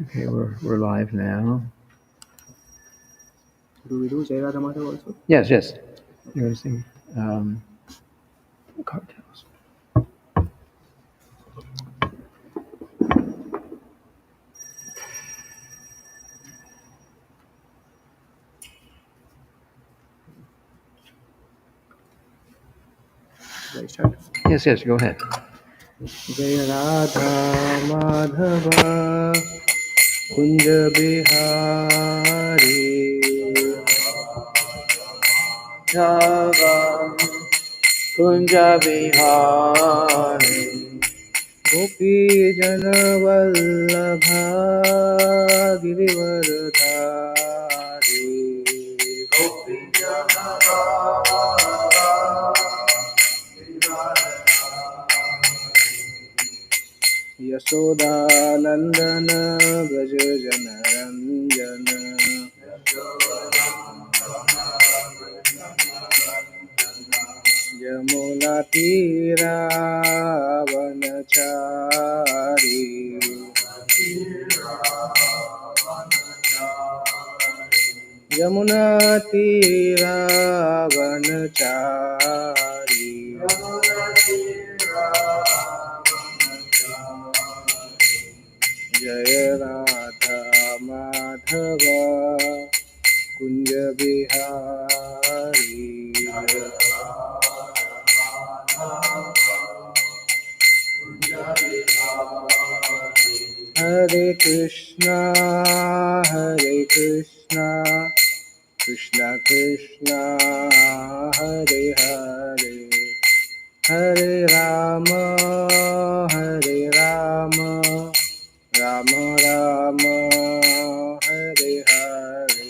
Okay, we're live now. Do we do Jai Radha Madhav also? Yes. You're going to sing cocktails. Should I start? Yes, go ahead. Jai Radha Madhava Kunja Bihari Java Kunja Vihari Gopi Jana Vallabha Girivaradhari Gopi Jana Yasoda Nandana Braja Jana Ranjana Yamuna Tira Vanachari Yamuna Tira Vanachari Jaya Radha Madhava Kunja Bihari Hare Krishna Krishna Krishna Hare Hare Hare Rama Rama Rama Hare Hare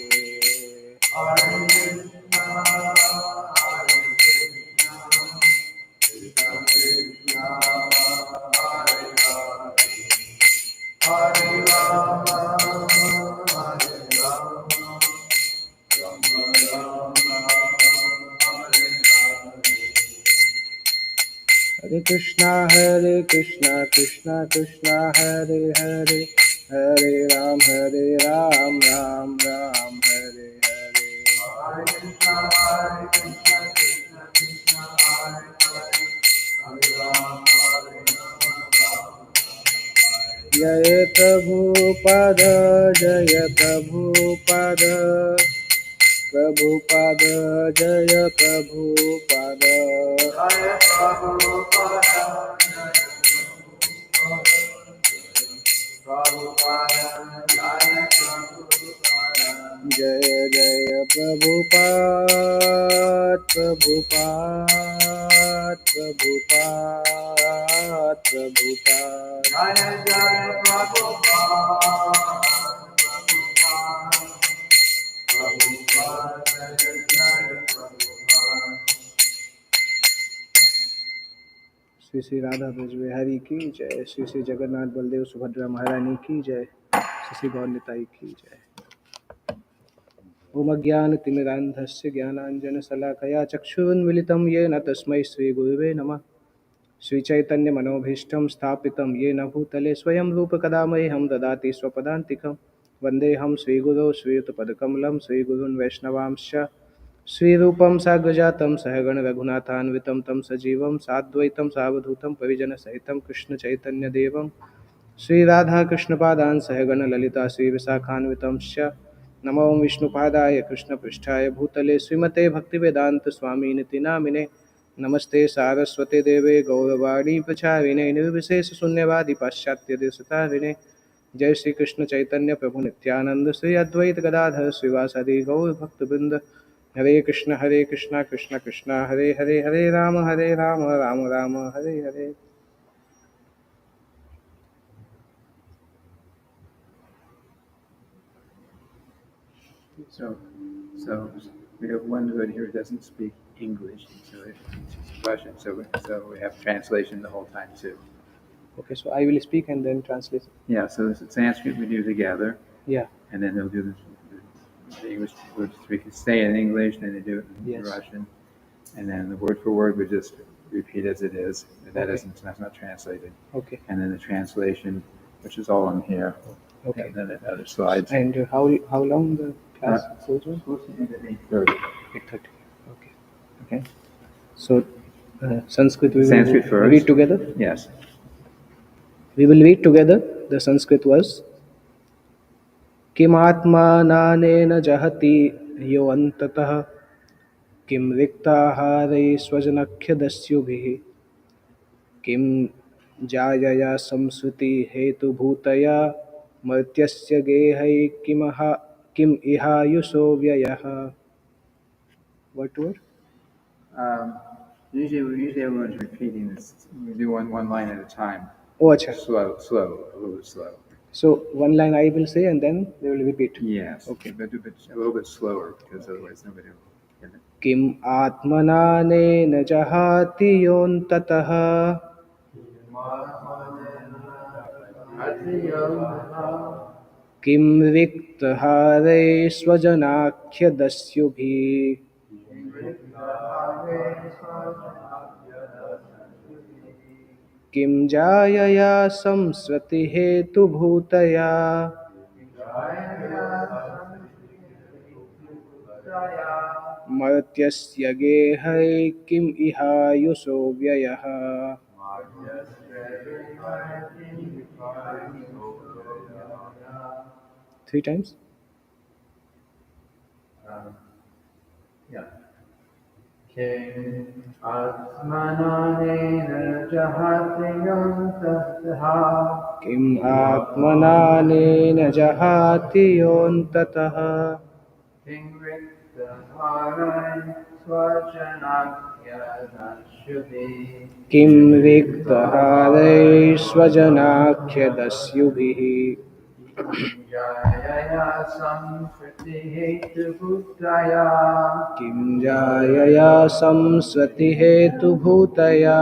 Hare Krishna Krishna Krishna Hare Hare Hare Ram Ram Ram Hare Hare Jaya Prabhupada Jaya Prabhupada Prabhupada Jaya Prabhupada Jaya Jaya Prabhupada Prabhupada Prabhupada Shri Shri Radha Braj Bihari की जय श्री श्री जगन्नाथ बलदेव सुभद्रा महारानी की जय श्री श्री गौर निताई की जय ओम अज्ञानतिमिरान्धस्य ज्ञानाञ्जनशलाकया चक्षुरुन्मिलितं येन तस्मै श्रीगुरुवे नमः श्रीचैतन्यमनोभीष्टं स्थापितं येन भूतले स्वयं रूपकदा मह्यं ददाति स्वपदान्तिकं वन्देऽहं श्रीगुरो श्रीयुतपदकमलं श्रीगुरून् वैष्णवांश्च श्रीरूपं साग्रजातं सहगणरघुनाथान्वितं तं सजीवं साद्वैतं सावधूतं परिजनसहितं कृष्णचैतन्यदेवं श्रीराधाकृष्णपादान् सहगणललिता श्रीविशाखान्वितंश्च नमो विष्णुपादाय कृष्णपृष्ठाय भूतले श्रीमते भक्तिवेदान्तस्वामिनिति नामिने नमस्ते सारस्वते देवे गौरवाणी प्रचारिणे निर्विशेषशून्यवादी पाश्चात्यदेशतारिणे जय श्री कृष्ण चैतन्य प्रभु नित्यानंद श्री अद्वैत गदाधर श्रीवासादि गौर भक्तवृंद हरे Krishna Krishna Krishna Hare Hare Hare Ram Ram Ram Hare Hare So we have one good here who doesn't speak English, so it's Russian. So we have translation the whole time too. Okay, so I will speak and then translate. Yeah. So this Sanskrit we do together. Yeah. And then they'll do the English words. We can say in English, then they do it in Russian, and then the word for word we just repeat as it is. That's not translated. Okay. And then the translation, which is all in here. Okay. Other slides. And how long the class goes on? Supposed to end at 8:30. 8:30. Okay. Okay. So Sanskrit we will Sanskrit first. read together. Yes. We will read together the Sanskrit verse. किमात्मानानेन जहति यो अन्ततः किं रिक्ताहारै स्वजनख्यदस्युभिः किं जायया संस्कृति हेतुभूतया मर्त्यस्य गेहै किम इहायुषो व्ययः. What word? Usually everyone's repeating this. We do one line at a time. Oh, acha. Slow, a little bit slow. So one line I will say and then they will repeat. Yes. Okay. But a little bit slower because otherwise nobody will get it. किम आत्मनानेन जहाति योऽन्ततः किं रिक्तहारै स्वजनाख्यदस्युभिः किं जायया संसृतिहेतुभूतया मर्त्यस्य गेहै किम इहायुषो व्ययः. 3 times. Yeah. Kim atmananena jahati yontataha. किम आत्मनानेन जहाति योऽन्ततः King Riktaharai Swajanakyadashubi. किं रिक्तहारै स्वजनाख्यदस्युभिः Jayaya Samskriti Hetubhutaya. किं जायया संसृतिहेतुभूतया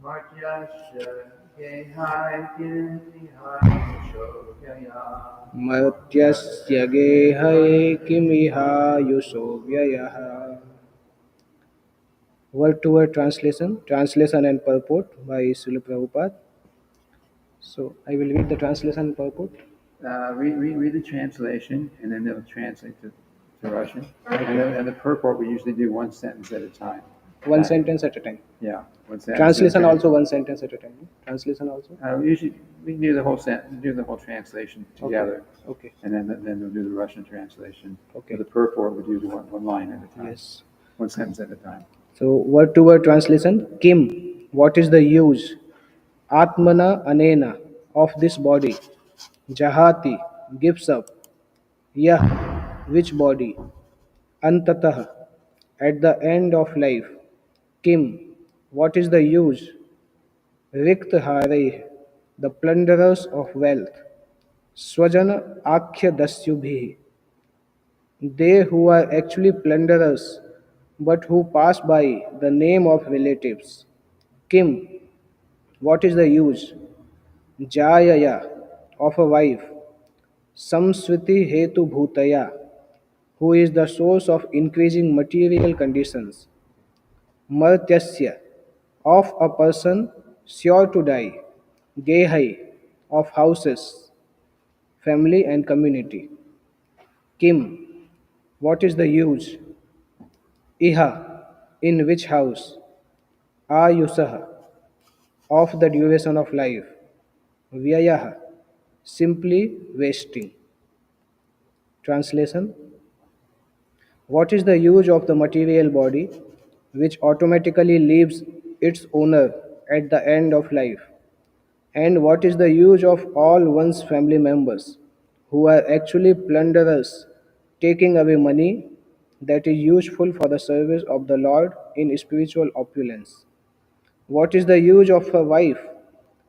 Martyasya Gehai Kinihai Shovyaya. मर्त्यस्य गेहै किमिहायुषो व्ययः. Word to word translation and purport by Srila Prabhupada. So I will read the translation and purport. Read the translation, and then they'll translate to Russian. And the purport, we usually do one sentence at a time. One sentence at a time. Yeah, one sentence. Translation also one sentence at a time. Translation also. Usually, we can do the whole sentence, do the whole translation together. Okay. And then we'll do the Russian translation. Okay. For the purport, we do one line at a time. Yes. One sentence at a time. So word to word translation. Kim, what is the use? Atmana anena, of this body. Jahati, gives up. Yah, which body? Antatah, at the end of life. Kim, what is the use? Riktharai, the plunderers of wealth. Swajana akhya dasyubhi, they who are actually plunderers but who pass by the name of relatives. Kim, what is the use? Jayaya, of a wife. Samsriti hetu bhutaya, who is the source of increasing material conditions. Martyasya, of a person sure to die. Gehai, of houses, family and community. Kim, what is the use? Iha, in which house? Ayusaha, of the duration of life. Vyayaha, simply wasting. Translation. What is the use of the material body which automatically leaves its owner at the end of life? And what is the use of all one's family members who are actually plunderers, taking away money that is useful for the service of the Lord in spiritual opulence? What is the use of a wife?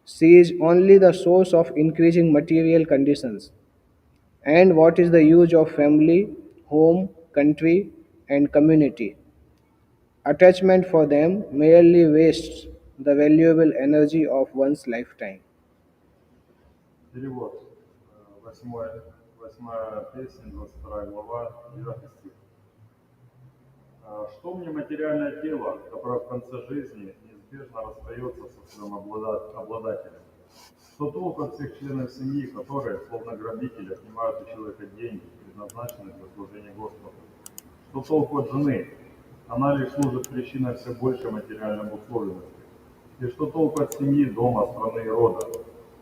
She is only the source of increasing material conditions. And what is the use of family, home, country, and community? Attachment for them merely wastes the valuable energy of one's lifetime. Перевод. Восьмая песня, 22 глава, 9 стих. Что мне материальное тело, которое в конце жизни неизбежно расстается со своим обладателем? Что толку от всех членов семьи, которые, словно грабители, отнимают у человека деньги, предназначенные для служения Господу? Что толку от жены? Она лишь служит причиной все большей материальной обусловленности. И что толку от семьи, дома, страны и рода?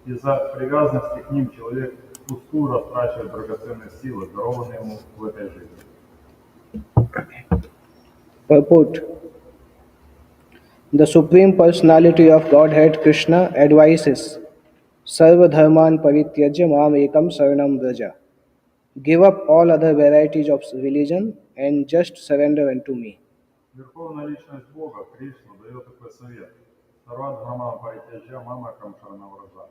Из-за привязанности к ним человек впустую растрачивает драгоценные силы, дарованные ему в этой жизни. Purport. The Supreme Personality of Godhead Krishna advises Sarva Dharman Parityajya Mam Ekam Saranam Vraja. Give up all other varieties of religion and just surrender unto me. Верховная личность Бога, Кришна, дает такой совет. Сарват Бхрамам Паритяджа Мама Камшарана Вража.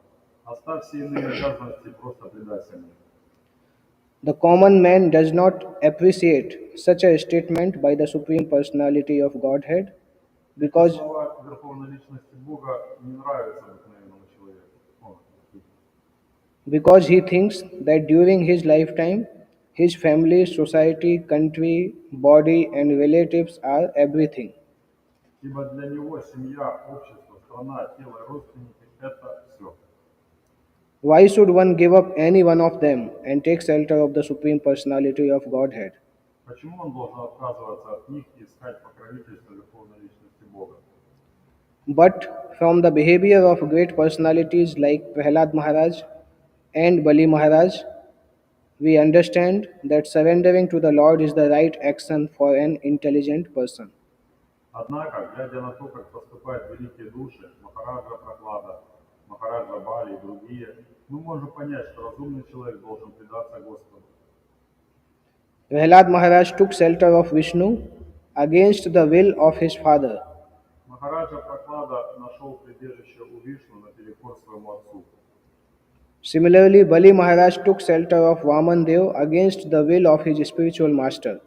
Оставь все иные обязанности, просто предайся мне. The common man does not appreciate such a statement by the Supreme Personality of Godhead Эти because, слова Верховной личности Бога не нравятся обыкновенному человеку. because he thinks that during his lifetime, his family, society, country, body, and relatives are everything. Ибо для него семья, общество, страна, тело и родственники – это все. Why should one give up any one of them and take shelter of the Supreme Personality of Godhead? Почему он должен отказываться от них и искать покровительство Верховной личности Бога? But from the behavior of great personalities like Prahlad Maharaj and Bali Maharaj, we understand that surrendering to the Lord is the right action for an intelligent person. Однако, глядя на то, как поступают великие души, Махараджа Прохлада, Махараджа Бали и другие, мы можем понять, что разумный человек должен предаться Господу. Prahlad Maharaj took shelter of Vishnu against the will of his father. Махараджа Прохлада нашел прибежище у Вишну наперекор своему отцу. Similarly, Bali Maharaj took shelter of Vaman Dev against the will of his spiritual master.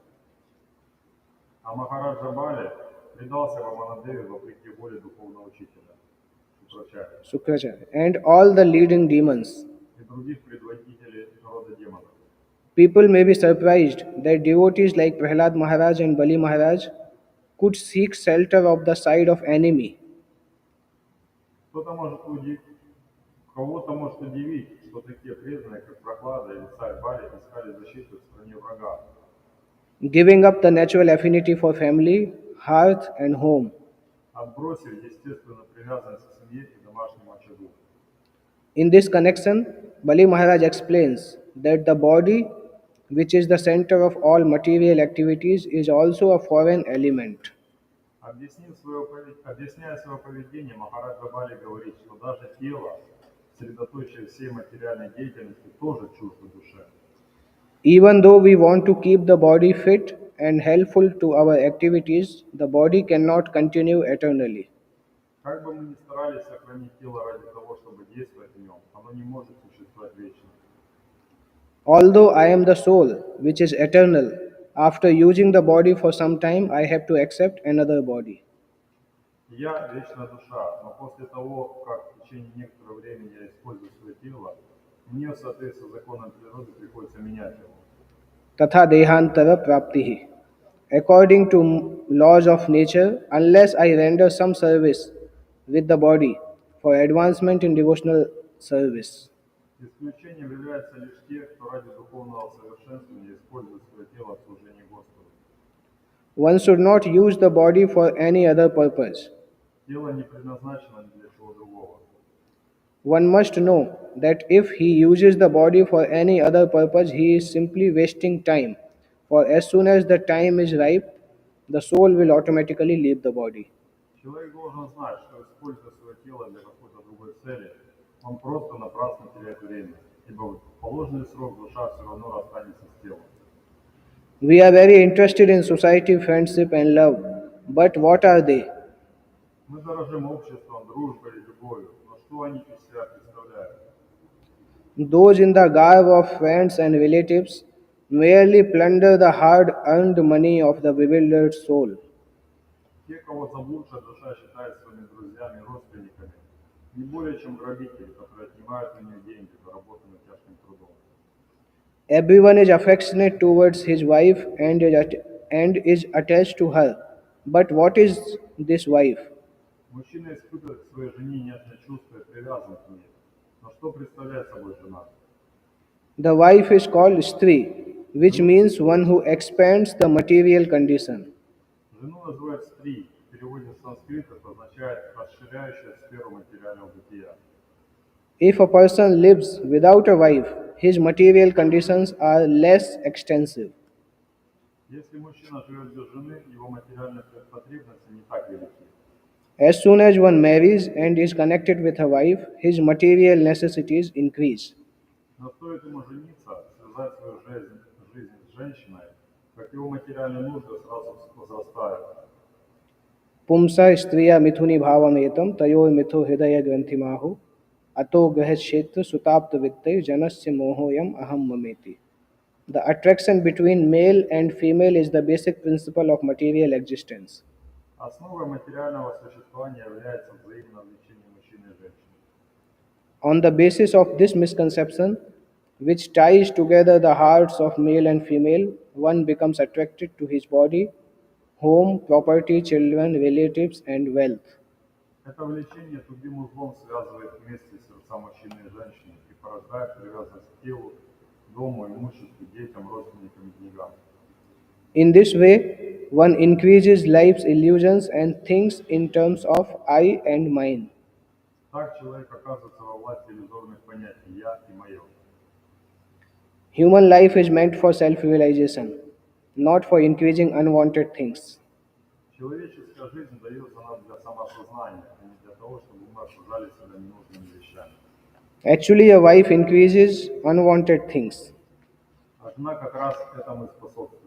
А Махараджа Бали предался Ваманадеве вопреки воле духовного учителя, Шукрачарьи, Sukracharya, and all the leading demons. и других предводителей рода демонов. People may be surprised that devotees like Prahlad Maharaj and Bali Maharaj could seek shelter of the side of enemy. Кто-то может кого-то может удивить, что такие преданные, как Прохлада или царь Бали, искали защиту в стране врага, Giving up the natural affinity for family, hearth, and home. отбросив естественную привязанность к семье и домашнему очагу. In this connection, Bali Maharaj explains that the body, which is the center of all material activities, is also a foreign element. Объясняя свое поведение, Махараджа Бали говорит, что даже тело, средоточие всей материальной деятельности, тоже чуждо душе. Even though we want to keep the body fit and helpful to our activities, the body cannot continue eternally. Как бы мы ни старались сохранить тело ради того, чтобы действовать в нем, оно не может существовать вечно. Although I am the soul, which is eternal, after using the body for some time, I have to accept another body. Я вечная душа, но после того, как в течение некоторого времени я использую свое тело, мне в соответствии с законом природы приходится менять его. Tatha dehantara praptihi. According to laws of nature, unless I render some service with the body for advancement in devotional service. Исключением являются лишь те, кто ради духовного совершенствования использует свое тело в служении Господу. One should not use the body for any other purpose. Тело не предназначено ни для чего другого. One must know that if he uses the body for any other purpose, he is simply wasting time. For as soon as the time is ripe, the soul will automatically leave the body. Человек должен знать, что используя свое тело для какой-то другой цели, он просто напрасно теряет время, ибо в положенный срок душа все равно расстанется с телом. We are very interested in society, friendship, and love. But what are they? Мы дорожим обществом, дружбой и любовью, но что они из себя представляют? Those in the garb of friends and relatives merely plunder the hard earned money of the bewildered soul. Те, кого заблудшая душа считает своими друзьями и родственниками, не более чем грабители, которые отнимают у нее деньги, заработанные тяжким трудом. Everyone is affectionate towards his wife and is attached to her. But what is this wife? Мужчина испытывает к своей жене нежные чувства и привязан к ней. Но Что представляет собой жена? The wife is called Stri, which means one who expands the material condition. Жену называют стри, в переводе с санскрита это означает расширяющая сферу материального бытия. If a person lives without a wife, his material conditions are less extensive. Если мужчина живет без жены, его материальные потребности не так велики. As soon as one marries and is connected with a wife, his material necessities increase. Но стоит ему жениться, связать свою жизнь с женщиной, как его материальные нужды сразу возрастают. Pumsa striya mithuni bhavametam tayo mitho hridaya granthimahu ato grahashetra sutapta vitte janasya mohoyam aham mameti. The attraction between male and female is the basic principle of material existence. Основой материального существования является взаимное влечение мужчины и женщины. On the basis of this misconception, which ties together the hearts of male and female, one becomes attracted to his body, home, property, children, relatives, and wealth. Это влечение тугим узлом связывает вместе сердца мужчины и женщины и порождает привязанность к телу, дому, имуществу, детям, родственникам и деньгам. In this way, one increases life's illusions and thinks in terms of I and mine. Так человек оказывается во власти иллюзорных понятий «я» и «моё». Human life is meant for self realization, not for increasing unwanted things. Человеческая жизнь дается нам для самоосознания, а не для того, чтобы мы окружали себя ненужными вещами. Actually, a wife increases unwanted things. А жена как раз этому и способствует.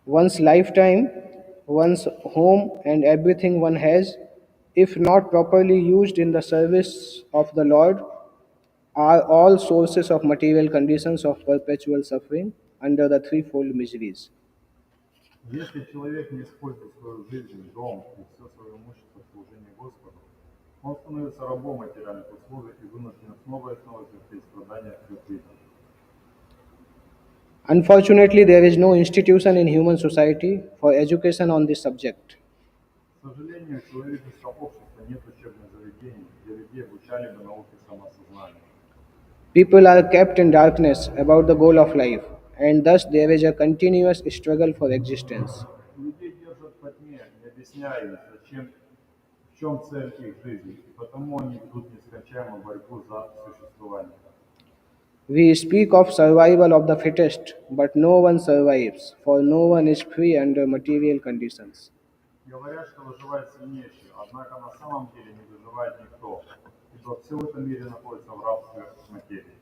One's lifetime, one's home, and everything one has, if not properly used in the service of the Lord, are all sources of material conditions of perpetual suffering under the threefold miseries. Если человек не использует свою жизнь, дом и все свое имущество в служении Господу, он становится рабом материальных условий и вынужден снова и снова терпеть страдания в любви. Unfortunately, there is no institution in human society for education on this subject. К сожалению, в человеческом обществе нет учебных заведений, где людей обучали бы науке самосознания. People are kept in darkness about the goal of life, and thus there is a continuous struggle for existence. Людей держат во тьме, не объясняя им, зачем, в чем цель их жизни, и потому они ведут нескончаемую борьбу за существование. We speak of survival of the fittest, but no one survives, for no one is free under material conditions. Говорят, что выживает сильнейший, однако на самом деле не выживает никто, ибо все в этом мире находится в рабстве материи.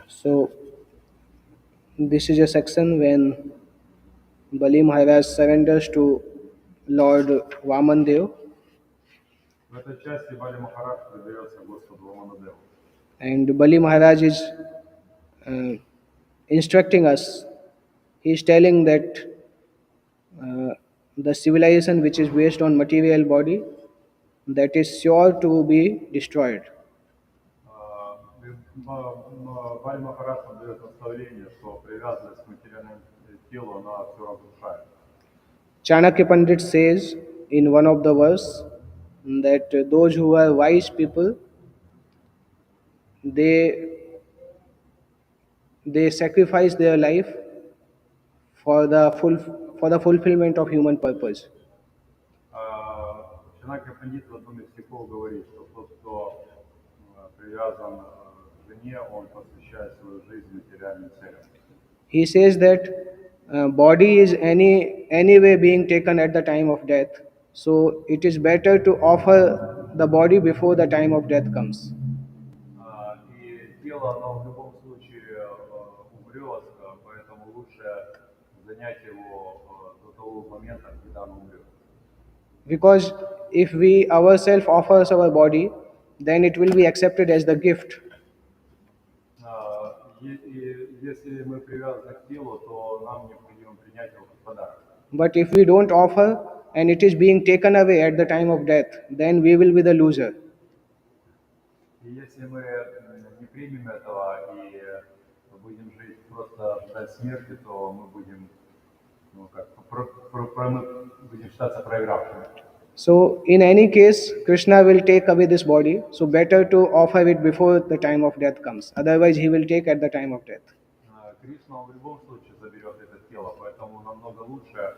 So, this is a section when Bali Maharaj surrenders to Lord Vamandev, В этой части Бали Махарадж предается Господу Ваманадеву. and Bali Maharaj is uh, instructing us. He is telling that the civilization which is based on material body, that is sure to be destroyed. Бали Махарадж нам дает наставление, что привязанность к материальному телу, она все разрушает. Chanakya Pandit says in one of the verse that those who are wise people, they sacrifice their life for the fulfillment of human purpose. Чанакья Пандит в одном из стихов говорит, что тот, кто привязан к жене, он посвящает свою жизнь материальным целям. He says that body is anyway being taken at the time of death, so it is better to offer the body before the time of death comes. И тело, оно в любом случае умрет, поэтому лучше занять его до того момента, когда оно умрет. Because if we ourselves offers our body, then it will be accepted as the gift. И если мы привязаны к телу, то нам необходимо принять его как подарок. But if we don't offer and it is being taken away at the time of death, then we will be the loser. И если мы не примем этого и будем жить просто ждать смерти, то мы будем, мы будем считаться проигравшими. So in any case, Krishna will take away this body. So better to offer it before the time of death comes. Otherwise, he will take at the time of death. Кришна он в любом случае заберет это тело, поэтому намного лучше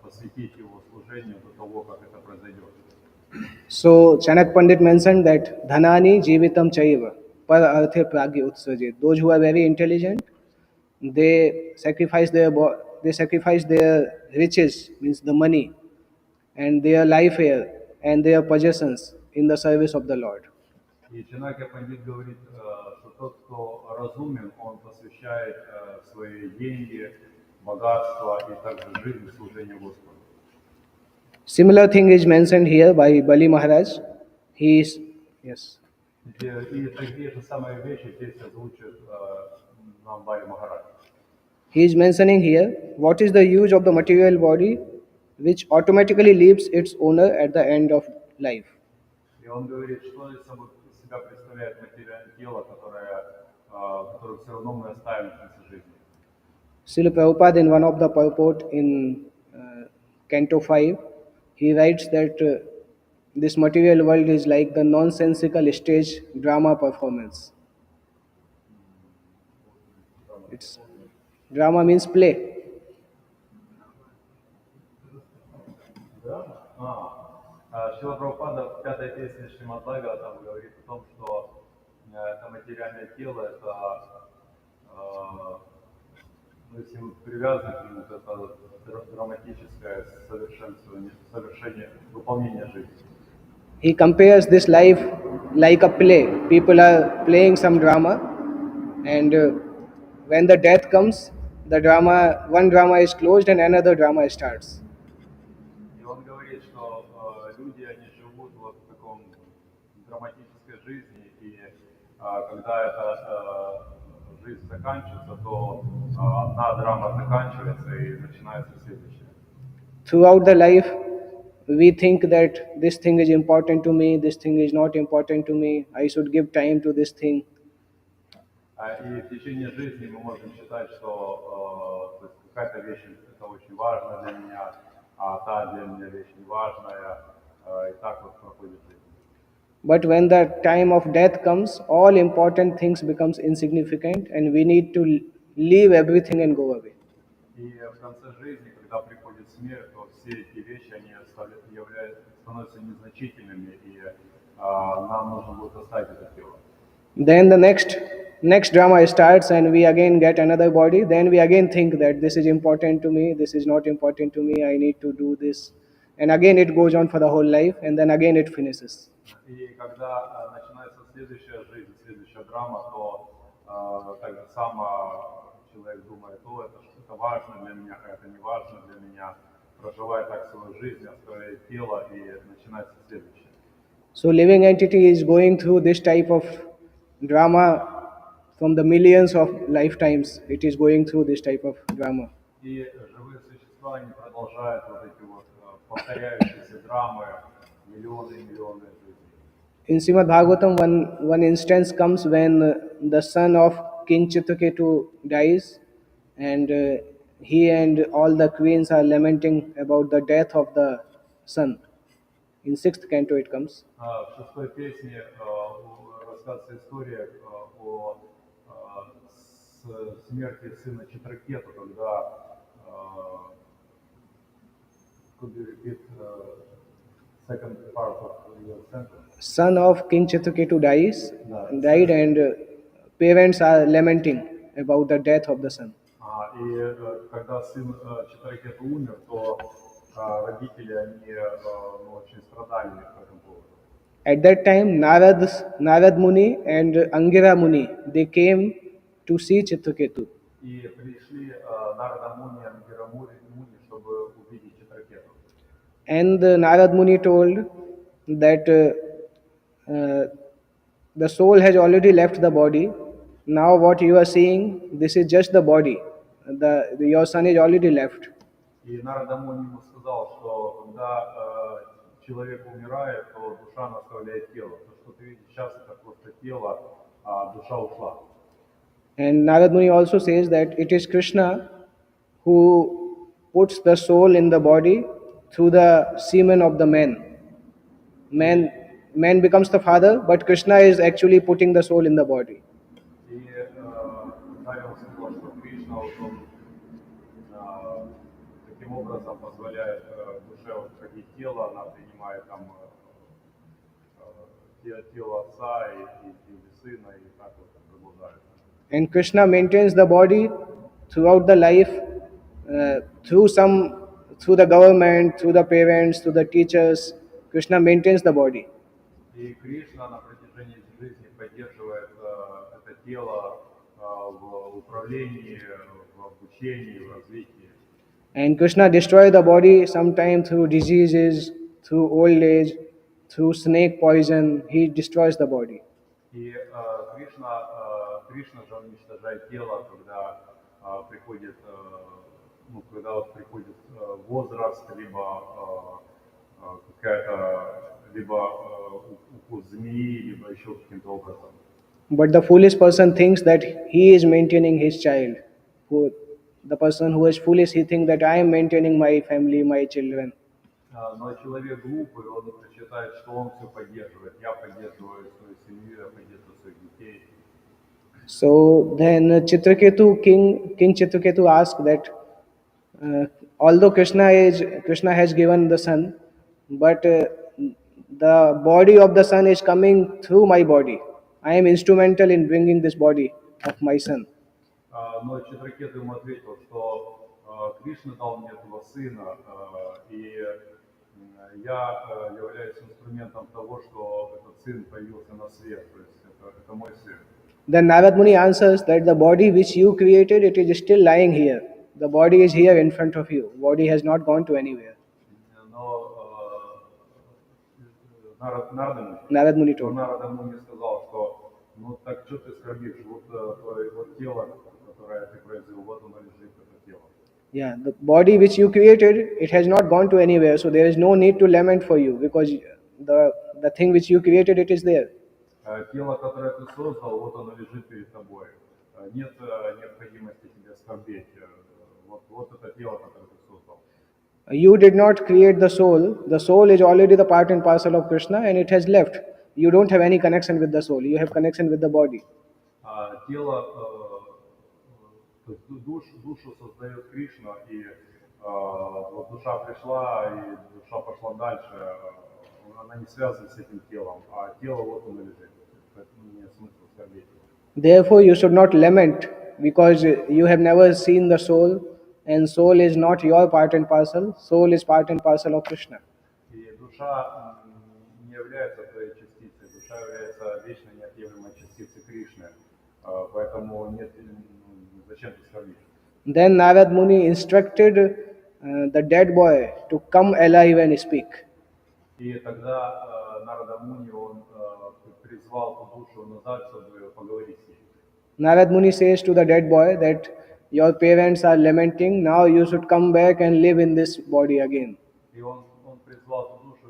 посвятить его служению до того, как это произойдет. So Chanak Pandit mentioned that dhanani jivitam chaiva par arthe pragya utsaje. Those who are very intelligent, they sacrifice their riches, means the money, and their life here and their possessions in the service of the Lord. И Чанакья Пандит говорит, что тот, кто разумен, он посвящает свои деньги, богатство и также жизнь служению Господу. Similar thing is mentioned here by Bali Maharaj. He is, yes. И такие же самые вещи здесь озвучит нам Бали Махарадж. He is mentioning here what is the use of the material body which automatically leaves its owner at the end of life. И он говорит, что из себя представляет материальное тело, которое все равно мы оставим в конце жизни. Srila Prabhupada, in one of the purport in Canto 5, he writes that this material world is like the nonsensical stage drama performance. It's drama means play. Шрила Прабхупада в пятой песне Шримад-бхагаватам говорит о том, что это материальное тело, это, если мы привязаны к нему, то это драматическое совершение, выполнение жизни. He compares this life like a play. People are playing some drama, and when the death comes, one drama is closed and another drama starts. И он говорит, что люди, они живут вот в таком драматической жизни, и когда эта жизнь заканчивается, то одна драма заканчивается и начинается следующая. Throughout the life, we think that this thing is important to me, this thing is not important to me, I should give time to this thing. И в течение жизни мы можем считать, что то есть какая-то вещь это очень важна для меня, а та для меня вещь не важная, и так вот проходит жизнь. But when the time of death comes, all important things becomes insignificant and we need to leave everything and go away. И в конце жизни, когда приходит смерть, то все эти вещи, они становятся незначительными, и нам нужно будет оставить это тело. Then the next drama starts and we again get another body. Then we again think that this is important to me, this is not important to me, I need to do this. And again it goes on for the whole life and then again it finishes. И когда начинается следующая жизнь, следующая драма, то так же само человек думает, это важно для меня, это не важно для меня, проживает так свою жизнь, оставляет тело и начинается следующее. So living entity is going through this type of drama from the millions of lifetimes. It is going through this type of drama. И живые существа, они продолжают вот эти вот повторяющиеся драмы, миллионы и миллионы жизней. In Srimad-bhagavatam, one instance comes when the son of King Chitraketu dies and he and all the queens are lamenting about the death of the son. In 6th canto it comes. В шестой песне рассказывается история о смерти сына Читракету, когда could you repeat second part of your sentence? Son of King Chitraketu died and parents are lamenting about the death of the son. И когда сын Читракету умер, то родители, они очень страдали по этому поводу. At that time, Narad Muni and Angira Muni, they came to see Chitraketu. И пришли Нарада Муни и Ангира Муни, чтобы увидеть Читракету. And Narad Muni told that the soul has already left the body. Now what you are seeing, this is just the body. Your son is already left. И Нарада Муни ему сказал, что когда человек умирает, то душа наставляет тело. То, что ты видишь сейчас, это просто тело, а душа ушла. And Narad Muni also says that it is Krishna who puts the soul in the body through the semen of the man. Man, man becomes the father, but Krishna is actually putting the soul in the body. И далее он сказал, что Кришна вот он таким образом позволяет душе вот входить в тело, она принимает там тело отца или сына, и так вот продолжается. And Krishna maintains the body throughout the life, uh, through some, through the government, through the parents, through the teachers. Krishna maintains the body. И Кришна на протяжении жизни поддерживает это тело в управлении, в обучении, в развитии. And Krishna destroys the body sometimes through diseases, through old age, through snake poison. He destroys the body. И Кришна же уничтожает тело, когда приходит, ну, когда вот приходит возраст, либо какая-то, либо укус змеи, либо еще каким-то образом. But the foolish person thinks that he is maintaining his child. The person who is foolish, he thinks that I am maintaining my family, my children. Но человек глупый, он считает, что он все поддерживает. Я поддерживаю свою семью, я поддерживаю своих детей. So then Chitraketu, King Chitraketu asked that although Krishna has given the son, but the body of the son is coming through my body. I am instrumental in bringing this body of my son. Но Читракет ему ответил, что Кришна дал мне этого сына, и я являюсь инструментом того, что этот сын появился на свет, то есть это мой сын. Then Narad Muni answers that the body which you created, it is still lying here. The body is here in front of you. Body has not gone to anywhere. Но Narad Muni told. Нарада Муни сказал, что ну так что ты скорбишь, вот тело, которое ты произвел, вот оно лежит, это тело. Yeah, the body which you created, it has not gone to anywhere. So there is no need to lament for you because the thing which you created, it is there. Тело, которое ты создал, вот оно лежит перед тобой. Нет необходимости тебе скорбеть. Вот это тело, которое ты создал. You did not create the soul. The soul is already the part and parcel of Krishna and it has left. You don't have any connection with the soul. You have connection with the body. Тело, то есть душу создает Кришна, и вот душа пришла, и душа пошла дальше. Она не связана с этим телом, а тело вот оно лежит. Поэтому нет смысла скорбеть. Therefore, you should not lament because you have never seen the soul, and soul is not your part and parcel. Soul is part and parcel of Krishna. И душа не является твоей частицей, душа является вечной неотъемлемой частицей Кришны. Поэтому нет, зачем ты скорбишь? Then Narad Muni instructed the dead boy to come alive and speak. И тогда Нарада Муни, он призвал ту душу назад, чтобы поговорить с ней. Narad Muni says to the dead boy that your parents are lamenting, now you should come back and live in this body again. И он призвал ту душу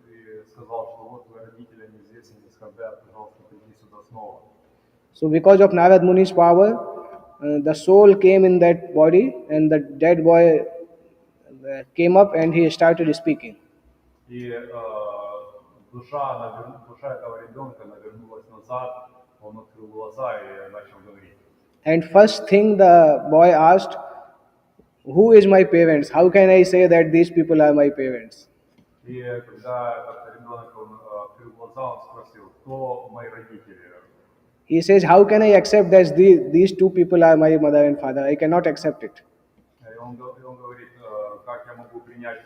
и сказал, что вот твои родители, они здесь, они скорбят, пожалуйста, приди сюда снова. So because of Narad Muni's power, the soul came in that body and the dead boy came up and he started speaking. И душа этого ребенка, она вернулась назад, он открыл глаза и начал говорить. And first thing the boy asked, who is my parents? How can I say that these people are my parents? И когда этот ребенок открыл глаза, он спросил, кто мои родители? He says, how can I accept that these two people are my mother and father? I cannot accept it. И он говорит, как я могу принять,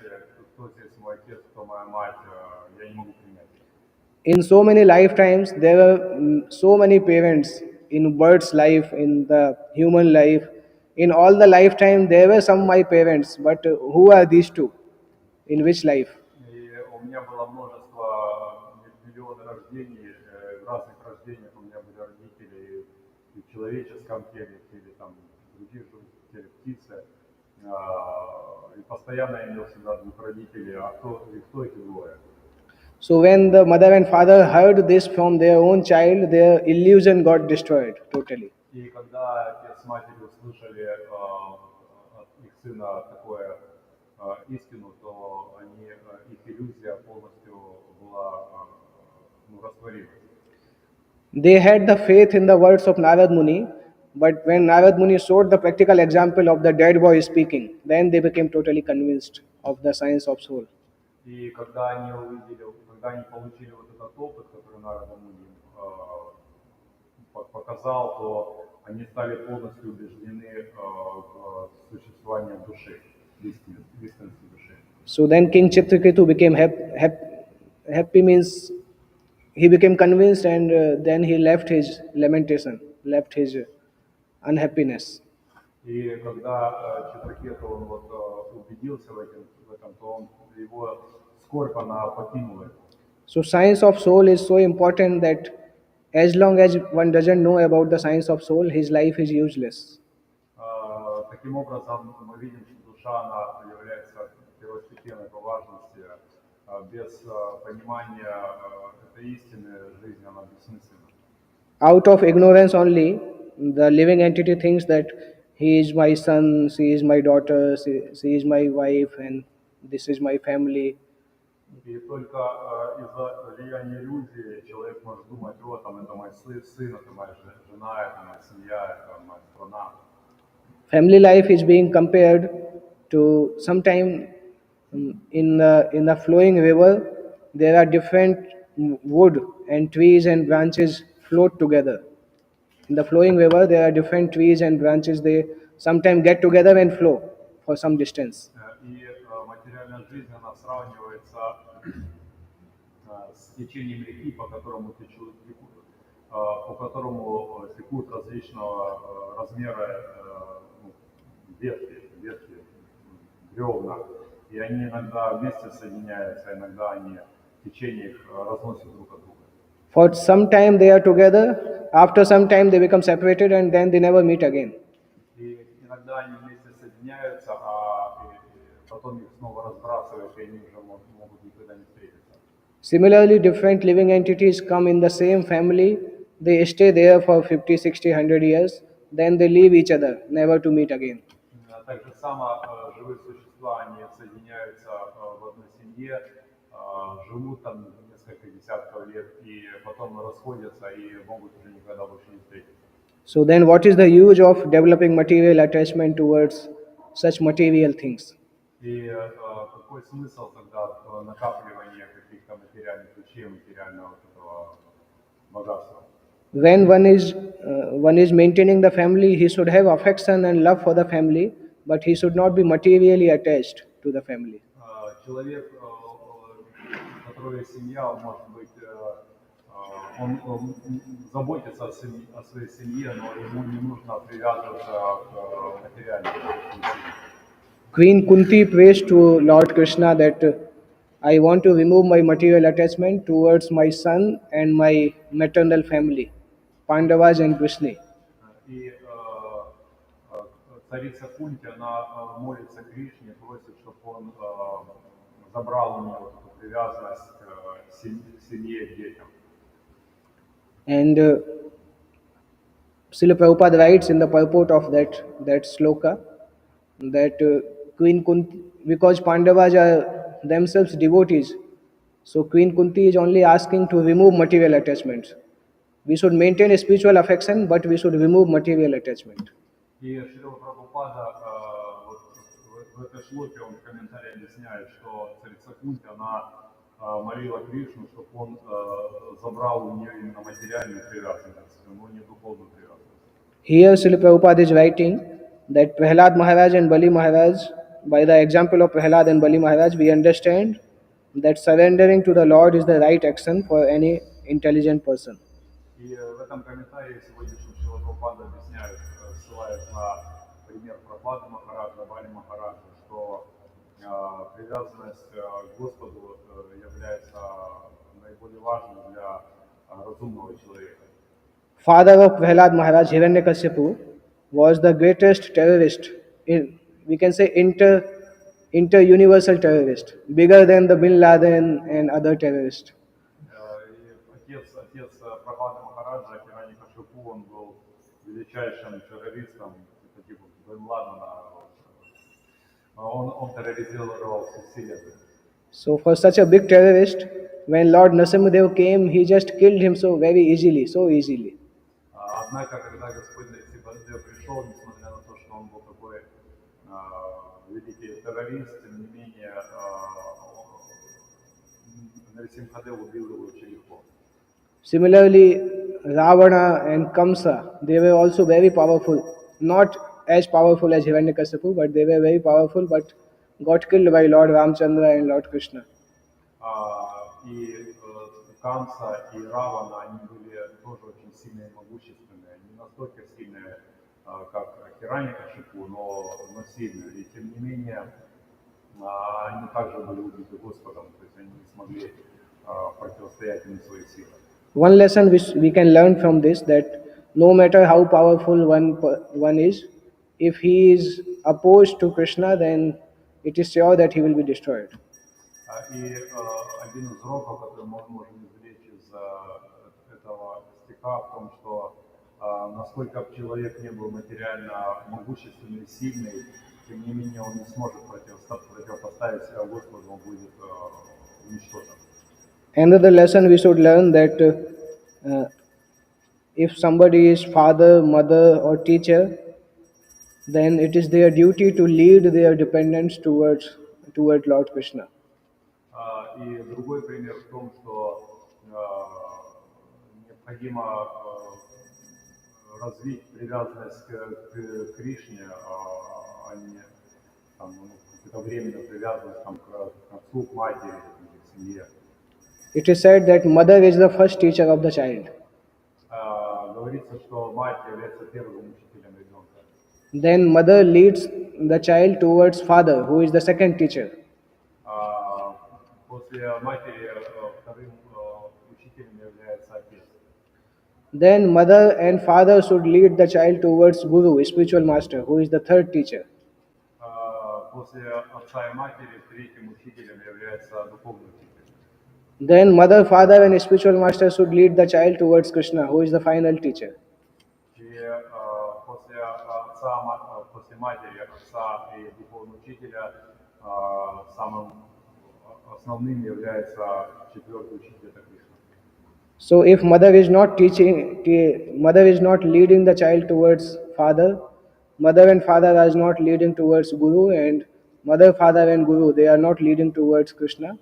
кто здесь мой отец, кто моя мать, я не могу принять. In so many lifetimes, there were so many parents in bird's life, in the human life. In all the lifetime, there were some my parents, but who are these two? In which life? И у меня было множество, миллионы рождений, в разных рождениях у меня были родители и в человеческом теле, или там в других живых теле птицы. И постоянно я имел всегда двух родителей, а кто эти двое? So when the mother and father heard this from their own child, their illusion got destroyed totally. И когда отец с матерью услышали от их сына такое истину, то их иллюзия полностью была растворилась. They had the faith in the words of Narad Muni, but when Narad Muni showed the practical example of the dead boy speaking, then they became totally convinced of the science of soul. И когда они увидели, когда они получили вот этот опыт, который Нарада Муни показал, то они стали полностью убеждены в существовании души, истинности души. So then King Chitraketu became happy means he became convinced, and then he left his lamentation, left his unhappiness. И когда Читракету он вот убедился в этом, то его скорбь она покинула. So science of soul is so important that as long as one doesn't know about the science of soul, his life is useless. Таким образом, мы видим, что душа она является первостепенной по важности. Без понимания этой истины жизнь она бессмысленна. Out of ignorance only, the living entity thinks that he is my son, she is my daughter, she is my wife, and this is my family. И только из-за влияния иллюзии человек может думать, вот там это мой сын, это моя жена, это моя семья, это моя страна. Family life is being compared to sometime in the flowing river, there are different wood and trees and branches float together. In the flowing river, there are different trees and branches. They sometimes get together and flow for some distance. И материальная жизнь, она сравнивается с течением реки, по которому текут различного размера ветки, бревна. И они иногда вместе соединяются, иногда они течение их разносит друг от друга. For some time they are together, after some time they become separated and then they never meet again. И иногда они вместе соединяются, потом их снова разбрасывают, и они уже могут никогда не встретиться. Similarly, different living entities come in the same family, they stay there for 50, 60, 100 years, then they leave each other, never to meet again. Так же само живые существа, они соединяются в одной семье, живут там несколько десятков лет, и потом расходятся и могут уже никогда больше не встретиться. So then what is the use of developing material attachment towards such material things? И какой смысл тогда в накапливании каких-то материальных вещей, материального вот этого богатства? When one is maintaining the family, he should have affection and love for the family, but he should not be materially attached to the family. Человек, у которого есть семья, он может быть, он заботится о своей семье, но ему не нужно привязываться к материальному. Queen Kunti prays to Lord Krishna that I want to remove my material attachment towards my son and my maternal family, Pandavas and Krishna. И царица Кунти, она молится Кришне, просит, чтобы он забрал у нее эту привязанность к семье и детям. And Srila Prabhupada writes in the purport of that sloka that Queen Kunti, because Pandavas are themselves devotees, so Queen Kunti is only asking to remove material attachments. We should maintain a spiritual affection, but we should remove material attachment. И Шрила Прабхупада в этой шлоке он в комментарии объясняет, что царица Кунти, она молила Кришну, чтобы он забрал у нее именно материальную привязанность, но не духовную привязанность. Here Srila Prabhupada is writing that Prahlad Maharaj and Bali Maharaj, by the example of Prahlad and Bali Maharaj, we understand that surrendering to the Lord is the right action for any intelligent person. И в этом комментарии сегодняшний Шрила Прабхупада объясняет, ссылаясь на пример Прабхады Махараджа, Бали Махараджа, что привязанность к Господу является наиболее важной для разумного человека. Father of Prahlad Maharaj, Hiranyakashipu, was the greatest terrorist, we can say inter-universal terrorist, bigger than the Bin Laden and other terrorists. Отец Прабхады Махараджа, Хираньякашипу, он был величайшим террористом, таким Бен Ладена Он терроризировал всю Вселенную. So for such a big terrorist, when Lord Narasimhadev came, he just killed him so very easily, so easily. Однако, когда Господь Сибандев пришел, несмотря на то, что он был такой великий террорист, тем не менее, Нарисимхадев убил его очень легко. Similarly, Ravana and Kamsa, they were also very powerful. Not as powerful as Hiranyakasipu, but they were very powerful, but got killed by Lord Ramchandra and Lord Krishna. И Камса, и Равана, они были тоже очень сильные и могущественные. Не настолько сильные, как Хираньякашипу, но сильные. И тем не менее, они также были убиты Господом, то есть они не смогли противостоять ему своей силой. One lesson which we can learn from this, that no matter how powerful one is, if he is opposed to Krishna, then it is sure that he will be destroyed. И один из уроков, который мы можем извлечь из этого стиха, в том, что насколько бы человек не был материально могущественный и сильный, тем не менее он не сможет противопоставить себя Господу, он будет уничтожен. Another lesson we should learn, that if somebody is father, mother, or teacher, then it is their duty to lead their dependents toward Lord Krishna. И другой пример в том, что необходимо развить привязанность к Кришне, а не какую-то временную привязанность к отцу, к матери, к семье. It is said that mother is the first teacher of the child. Говорится, что мать является первым учителем ребенка. Then mother leads the child towards father, who is the second teacher. После матери вторым учителем является отец. Then mother and father should lead the child towards Guru, spiritual master, who is the third teacher. После отца и матери третьим учителем является духовный учитель. Then mother, father, and spiritual master should lead the child towards Krishna, who is the final teacher. И после отца, после матери, отца и духовного учителя самым основным является четвертый учитель, это Кришна. So if mother is not leading the child towards father, mother and father are not leading towards Guru, and mother, father, and Guru, they are not leading towards Krishna,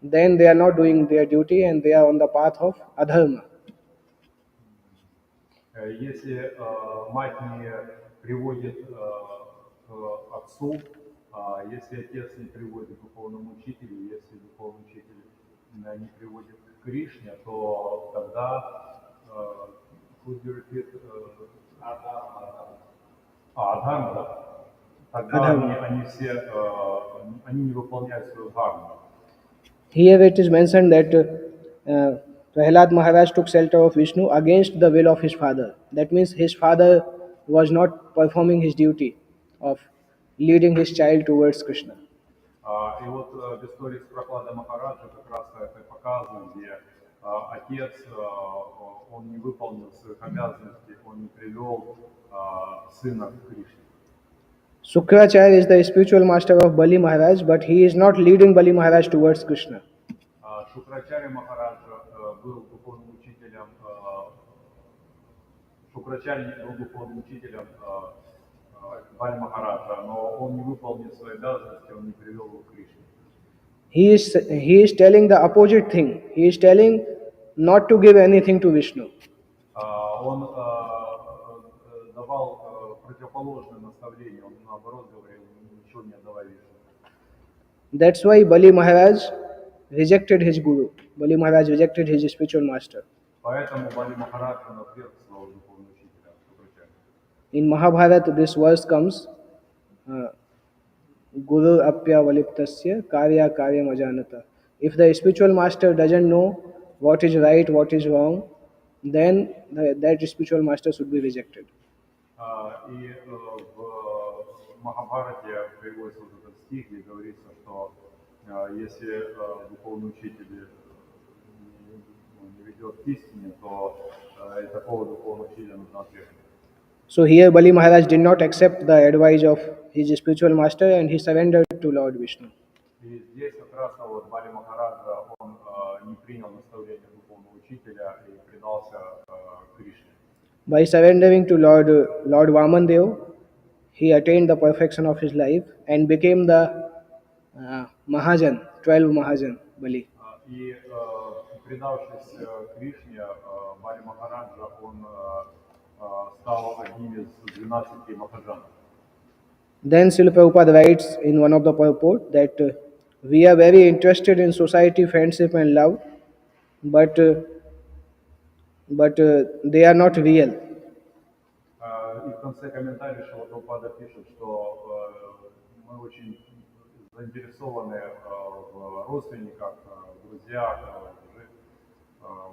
then they are not doing their duty and they are on the path of adharma. Если мать не приводит к отцу, если отец не приводит к духовному учителю, если духовный учитель не приводит к Кришне, то тогда адхарма, да? Тогда они все они не выполняют свою дхарму. Here it is mentioned that Prahlad Maharaj took shelter of Vishnu against the will of his father. That means his father was not performing his duty of leading his child towards Krishna. И вот в истории с Прохладой Махараджа как раз это показано, где отец, он не выполнил своих обязанностей, он не привел сына к Кришне. Sukracharya is the spiritual master of Bali Maharaj, but he is not leading Bali Maharaj towards Krishna. Шукрачарья Махараджа был духовным учителем, Шукрачарья был духовным учителем Бали Махараджа, но он не выполнил свои обязанности, он не привел его к Кришне. He is telling the opposite thing. He is telling not to give anything to Vishnu. Он давал противоположное наставление, он наоборот говорил, ничего не отдавай Вишну. That's why Bali Maharaj rejected his guru. Bali Maharaj rejected his spiritual master. Поэтому Бали Махарадж он отверг своего духовного учителя Шукрачарья. In Mahabharata, this verse comes, Guru apya valiptasya karya karyam ajanata. If the spiritual master doesn't know what is right, what is wrong, then that spiritual master should be rejected. И в Махабхарате приводится вот этот стих, где говорится, что если духовный учитель не ведет к истине, то такого духовного учителя нужно отвергнуть. So here Bali Maharaj did not accept the advice of his spiritual master and he surrendered to Lord Vishnu. И здесь как раз вот Бали Махараджа, он не принял наставление духовного учителя и предался Кришне. By surrendering to Lord Vamandev, he attained the perfection of his life and became the Mahajan, 12 Mahajan Bali. И предавшись Кришне, Бали Махараджа, он стал одним из 12 махаджанов. Then Srila Prabhupada writes in one of the purport that we are very interested in society, friendship and love, but they are not real. И в конце комментария Шрила Прабхупада пишет, что мы очень заинтересованы в родственниках, в друзьях,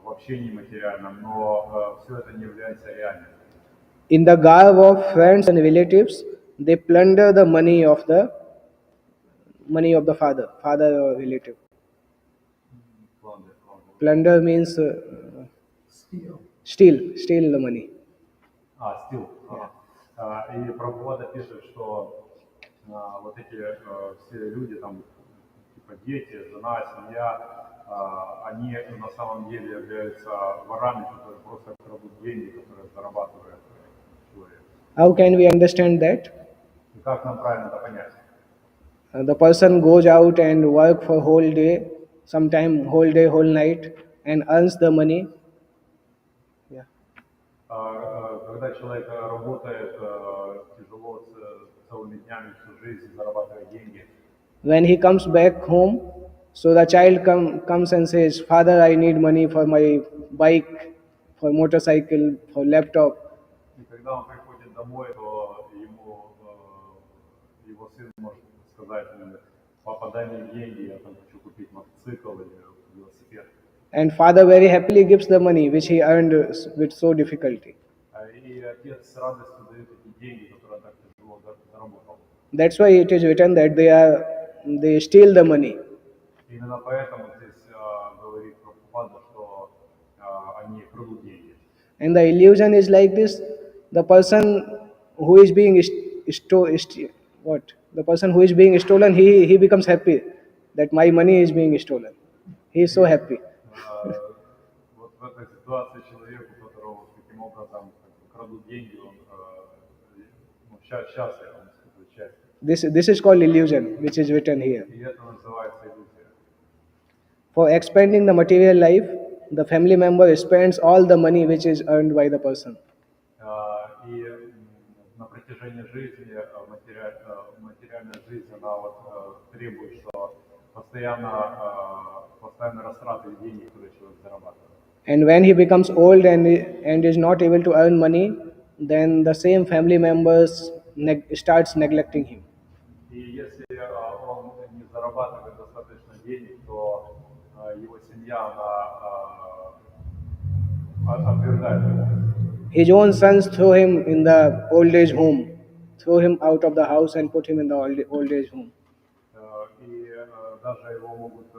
в общении материальном, но все это не является реальным. In the garb of friends and relatives, they plunder the money of the father or relative. Plunder means steal the money. Стил. И Прабхупада пишет, что вот эти все люди, там, типа дети, жена, семья, они на самом деле являются ворами, которые просто крадут деньги, которые зарабатывает человек. How can we understand that? И как нам правильно это понять? The person goes out and work for whole day, sometime whole day, whole night, and earns the money. Yeah. Когда человек работает тяжело целыми днями всю жизнь, зарабатывает деньги. When he comes back home, so the child comes and says, "Father, I need money for my bike, for motorcycle, for laptop." И когда он приходит домой, то его сын может сказать: "Папа, дай мне деньги, я там хочу купить мотоцикл или велосипед." And father very happily gives the money which he earned with so difficulty. И отец с радостью дает эти деньги, которые он так тяжело заработал. That's why it is written that they steal the money. Именно поэтому здесь говорит Прабхупада, что они крадут деньги. And the illusion is like this: the person who is being the person who is being stolen, he becomes happy that my money is being stolen. He is so happy. Вот в этой ситуации человеку, которого таким образом крадут деньги, он счастлив, он испытывает счастье. This is called illusion, which is written here. И это называется иллюзия. For expanding the material life, the family member spends all the money which is earned by the person. И на протяжении жизни материальная жизнь, она вот требует, что постоянно растраты денег, которые человек зарабатывает. And when he becomes old and is not able to earn money, then the same family members starts neglecting him. И если он не зарабатывает достаточно денег, то его семья, она отвергает его. His own sons throw him in the old age home, throw him out of the house and put him in the old age home. И даже его могут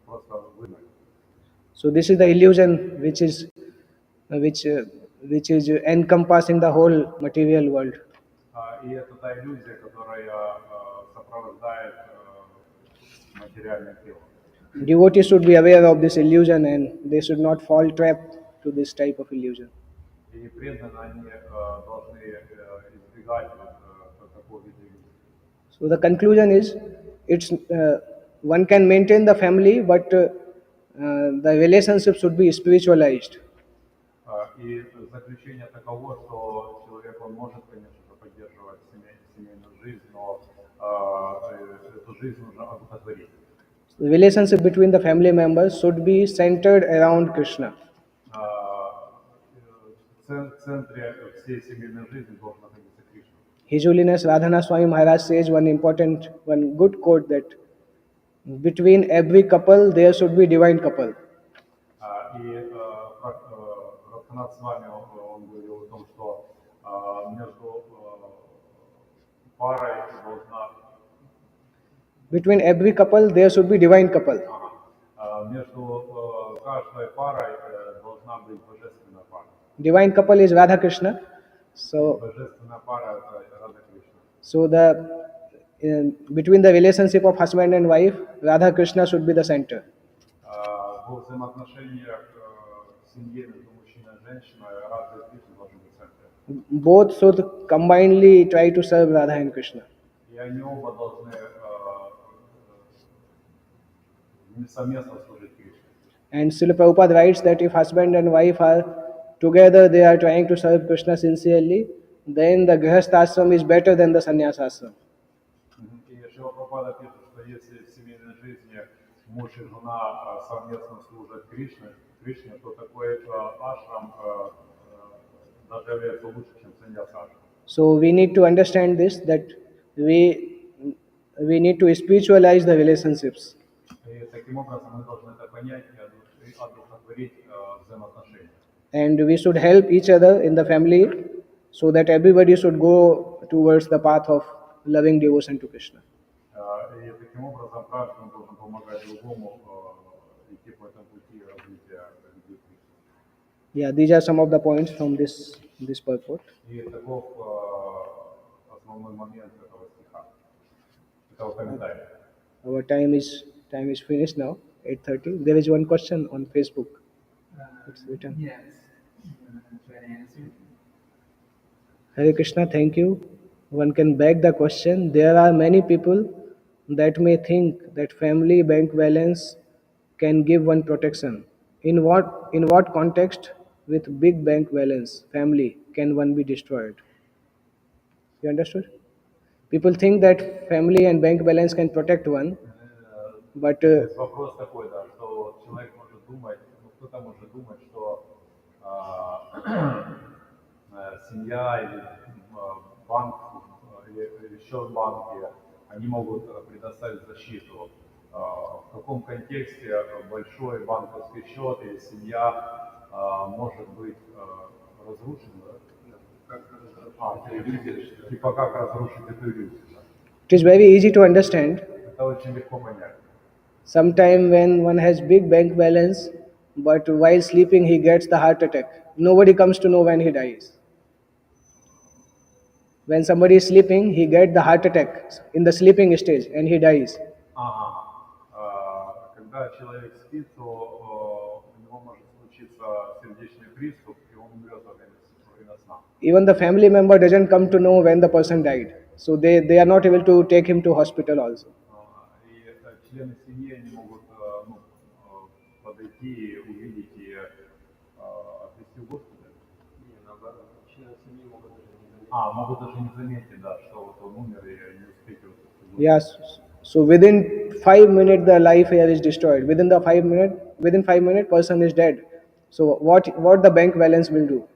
просто выгнать. So this is the illusion which is encompassing the whole material world. И это та иллюзия, которая сопровождает материальное тело. Devotees should be aware of this illusion and they should not fall trap to this type of illusion. И преданные, они должны избегать такого вида иллюзий. So the conclusion is, one can maintain the family, but the relationship should be spiritualized. И заключение таково, что человек, он может, конечно же, поддерживать семейную жизнь, но эту жизнь нужно одухотворить. The relationship between the family members should be centered around Krishna. В центре всей семейной жизни должен находиться Кришна. His Holiness Radhana Swami Maharaj says one good quote that between every couple there should be divine couple. И Радханат с вами, он говорил о том, что между парой должна... Between every couple there should be divine couple. Между каждой парой должна быть божественная пара. Divine couple is Radha Krishna, So, Божественная пара это Рада Кришна. so between the relationship of husband and wife, Radha Krishna should be the center. В взаимоотношениях в семье между мужчиной и женщиной Рада и Кришна должны быть в центре. Both should combinedly try to serve Radha and Krishna. И они оба должны совместно служить Кришне. And Srila Prabhupada writes that if husband and wife are together, they are trying to serve Krishna sincerely, then the Grihastha ashram is better than the sannyas ashram. И Шрила Прабхупада пишет, что если в семейной жизни муж и жена совместно служат Кришне, то такой ашрам даже является лучше, чем саньяс ашрам. So we need to understand this, that we need to spiritualize the relationships. И таким образом мы должны это понять и одухотворить взаимоотношения. And we should help each other in the family so that everybody should go towards the path of loving devotion to Krishna. И таким образом каждый должен помогать другому идти по этому пути развития любви к Кришне. Yeah, these are some of the points from this purport. И таков основной момент этого стиха, этого комментария. Our time is finished now, 8:30. There is one question on Facebook. It's written. Yes. Try to answer. Hare Krishna, thank you. One can beg the question. There are many people that may think that family bank balance can give one protection. In what context with big bank balance family can one be destroyed? You understood? People think that family and bank balance can protect one, but Вопрос такой, да, что человек может думать, кто-то может думать, что семья или банк, или счет в банке, они могут предоставить защиту. В каком контексте большой банковский счет или семья может быть разрушена? Типа как разрушить эту иллюзию? it is very easy to understand. Это очень легко понять. Sometime when one has big bank balance, but while sleeping he gets the heart attack. Nobody comes to know when he dies. When somebody is sleeping, he gets the heart attack in the sleeping stage and he dies. Когда человек спит, то у него может случиться сердечный приступ, и он умрет во время сна. Even the family member doesn't come to know when the person died. So they are not able to take him to hospital also. И члены семьи не могут подойти и увидеть и отвести в госпиталь. Могут даже не заметить, да, что вот он умер и не успеть его отвезти в госпиталь. Yes. So within 5 minutes the life here is destroyed. Within 5 minutes person is dead. So what the bank balance will do?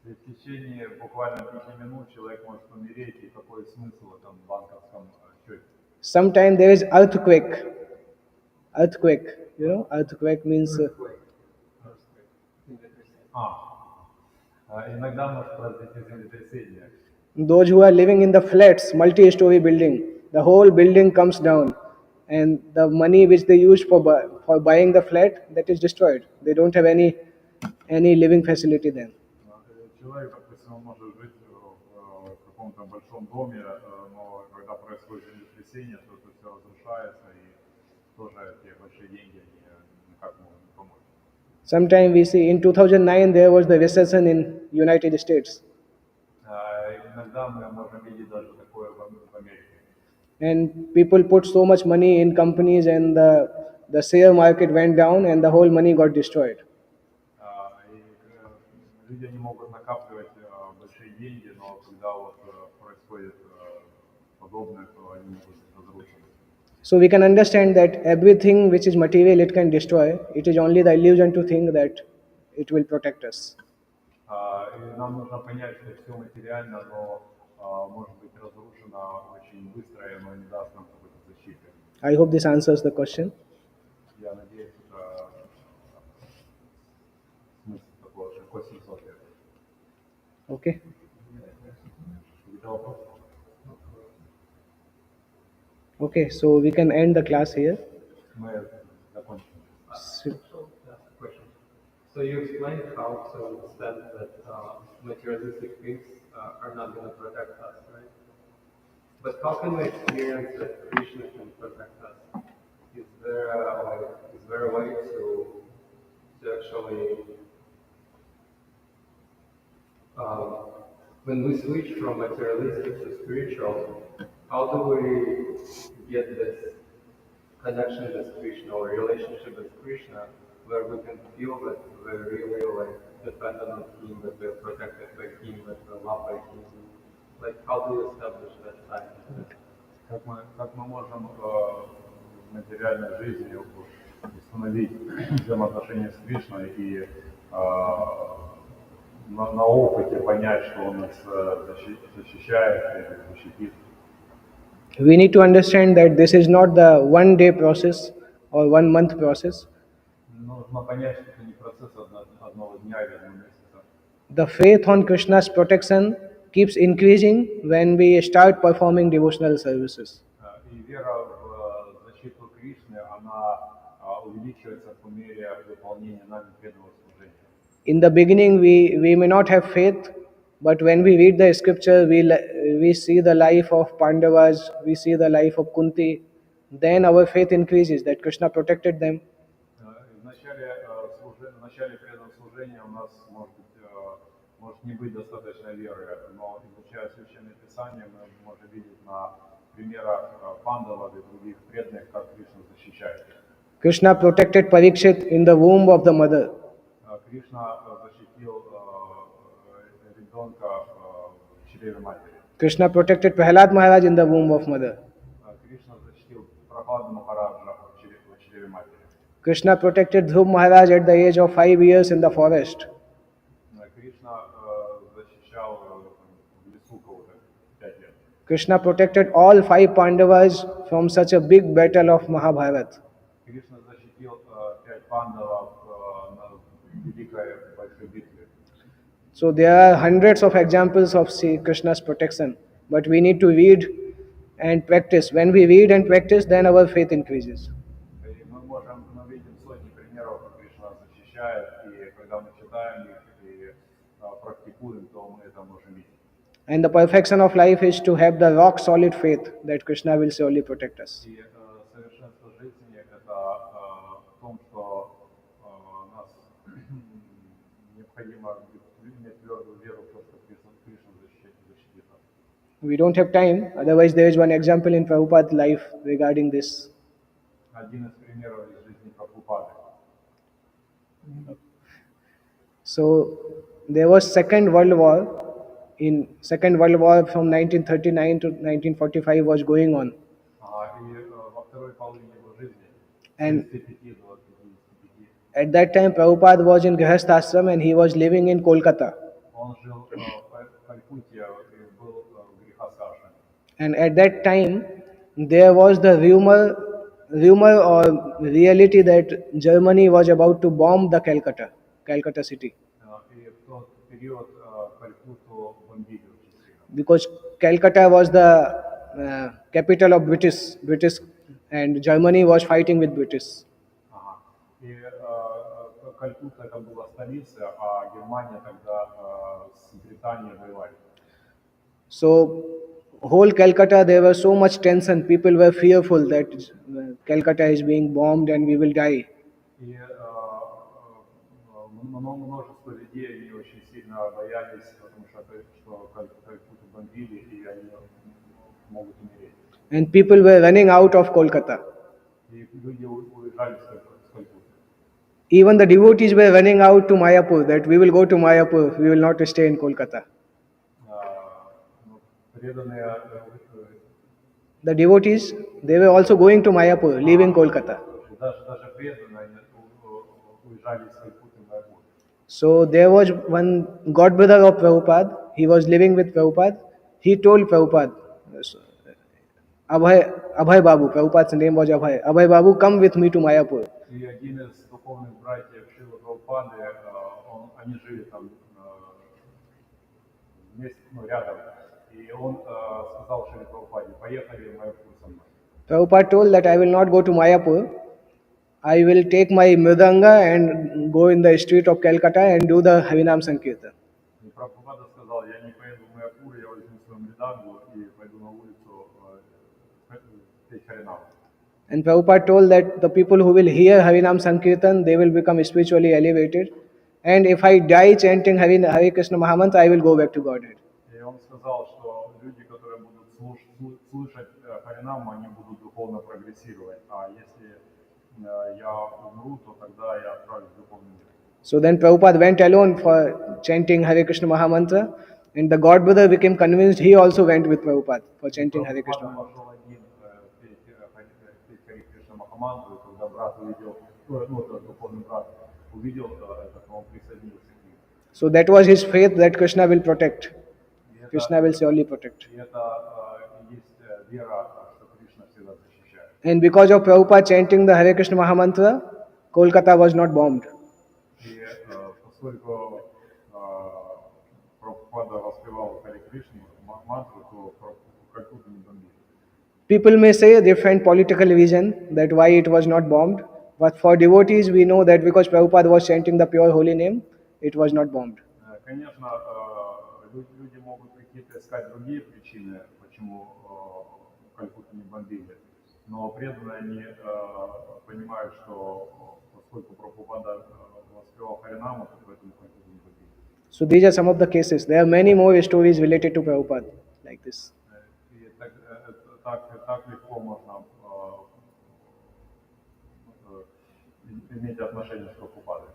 И в течение буквально 5 минут человек может умереть, и какой смысл в этом банковском счете? Sometimes there is earthquake. You know, earthquake means Иногда может произойти землетрясение. those who are living in the flats, multi-story building, the whole building comes down, and the money which they use for buying the flat, that is destroyed. They don't have any living facility then. Человек, допустим, он может жить в каком-то большом доме, но когда происходит землетрясение, то это все разрушается, и тоже те большие деньги никак не могут помочь. Sometimes we see in 2009 there was the recession in United States. Иногда мы можем видеть даже такое в Америке. And people put so much money in companies and the share market went down and the whole money got destroyed. И люди не могут накапливать большие деньги, но когда вот происходит подобное, то они могут быть разрушены. So we can understand that everything which is material it can destroy. It is only the illusion to think that it will protect us. И нам нужно понять, что все материально, но может быть разрушено очень быстро, и оно не даст нам какой-то защиты. I hope this answers the question. Я надеюсь, это смысл такого, какой смысл ответа. Okay. Какие-то вопросы? Okay, so we can end the class here. Мы закончим. So- So you explained how to understand that materialistic things are not going to protect us, right? But how can we experience that Krishna can protect us? Is there a way to actually um, when we switch from materialistic to spiritual, how do we get this connection with Krishna or relationship with Krishna, where we can feel that we're really like dependent on Him, that we're protected by Him, that we're loved by Him? Like, how do you establish that time? Как мы можем в материальной жизни установить взаимоотношения с Кришной и на опыте понять, что Он нас защищает или защитит. We need to understand that this is not the one day process or 1 month process. Нужно понять, что это не процесс одного дня или одного месяца. The faith on Krishna's protection keeps increasing when we start performing devotional services. И вера в защиту Кришны, она увеличивается по мере выполнения нами преданного служения. In the beginning, we may not have faith, but when we read the scripture, we see the life of Pandavas, we see the life of Kunti, then our faith increases that Krishna protected them. В начале преданного служения у нас может не быть достаточно веры, но изучая Священное Писание, мы можем видеть на примерах пандавов и других преданных, как Кришна защищает их. Krishna protected Parikshit in the womb of the mother. Кришна защитил ребенка в чреве матери. Krishna protected Prahlad Maharaj in the womb of mother. Кришна защитил Прахладу Махараджа в чреве матери. Krishna protected Dhruv Maharaj at the age of 5 years in the forest. Кришна защищал в лесу кого-то 5 лет. Krishna protected all 5 Pandavas from such a big battle of Mahabharata. Кришна защитил 5 пандавов на великой большой битве. So there are hundreds of examples of Krishna's protection, but we need to read and practice. When we read and practice, then our faith increases. Мы видим сотни примеров, как Кришна защищает, и когда мы читаем их и практикуем, то мы это можем видеть. And the perfection of life is to have the rock solid faith that Krishna will surely protect us. И совершенство жизни это в том, что нас необходимо иметь твердую веру в то, что Кришна защитит нас. We don't have time, otherwise there is one example in Prabhupada's life regarding this. Один из примеров из жизни Прабхупады. So there was Second World War. In Second World War from 1939 to 1945 was going on. И во второй половине его жизни, And 35 до 55, at that time Prabhupada was in Grihastha Ashram and he was living in Kolkata. он жил в Калькутте и был в Грехасаше. And at that time there was the rumor or reality that Germany was about to bomb the Calcutta city. И в тот период Калькутту бомбили очень сильно. Because Calcutta was the capital of British and Germany was fighting with British. И Калькутта это была столица, а Германия тогда с Британией воевали. So whole Calcutta there was so much tension, people were fearful that Calcutta is being bombed and we will die. И множество людей они очень сильно боялись, потому что Калькутту бомбили и они могут умереть. And people were running out of Kolkata. И люди уезжали с Калькутты. Even the devotees were running out to Mayapur, that we will go to Mayapur, we will not stay in Kolkata. Преданные The devotees, they were also going to Mayapur, leaving Kolkata. даже преданные уезжали из Калькутты в Майапур. So there was one godbrother of Prabhupada, he was living with Prabhupada. He told Prabhupada, Abhay Babu, Prabhupada's name was Abhay. Abhay Babu, come with me to Mayapur. И один из духовных братьев Шилы Прабхупады, они жили там вместе, рядом. И он сказал Шиле Прабхупаде, поехали в Майапур со мной. Prabhupada told that I will not go to Mayapur. I will take my mridanga and go in the street of Calcutta and do the Harinam Sankirtan. И Прабхупада сказал, я не поеду в Майяпур, я возьму свою мридангу и пойду на улицу петь Харинам. And Prabhupada told that the people who will hear Harinam Sankirtan, they will become spiritually elevated. And if I die chanting Hare Krishna Mahamantra, I will go back to Godhead. И он сказал, что люди, которые будут слышать Харинам, они будут духовно прогрессировать. А если я умру, то тогда я отправлюсь в духовный мир. So then Prabhupada went alone for chanting Hare Krishna Mahamantra. And the God brother became convinced, he also went with Prabhupada for chanting Hare Krishna Прабхупада Mahamantra. пошел один петь Харе Кришна Махамантру, и когда брат увидел, этот духовный брат увидел это, то он присоединился к ним. So that was his faith that Krishna will protect. Krishna will surely protect. И это есть вера, что Кришна всегда защищает. And because of Prabhupada chanting the Hare Krishna Mahamantra, Kolkata was not bombed. И поскольку Прабхупада воспевал Харе Кришну мантру, то Калькутту не бомбили. People may say a different political reason that why it was not bombed, but for devotees we know that because Prabhupada was chanting the pure holy name, it was not bombed. Конечно, люди могут какие-то искать другие причины, почему Калькутту не бомбили, но преданные они понимают, что поскольку Прабхупада воспевал Харинаму, то поэтому Калькутту не бомбили. So these are some of the cases. There are many more stories related to Prabhupada like this. И так легко можно иметь отношение с Прабхупадой.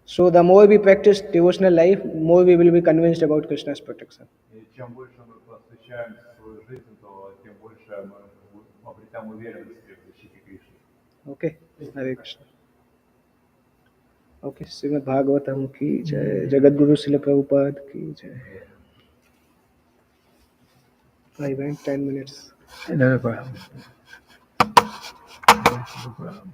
So the more we practice devotional life, more we will be convinced about Krishna's protection. И чем больше мы посвящаем свою жизнь, то тем больше мы обретем уверенность в защите Кришны. Okay, Hare Krishna. Okay, Srimad-bhagavatam ki jai, Jagadguru Srila Prabhupada ki jai. I went 10 minutes. No problem. No problem.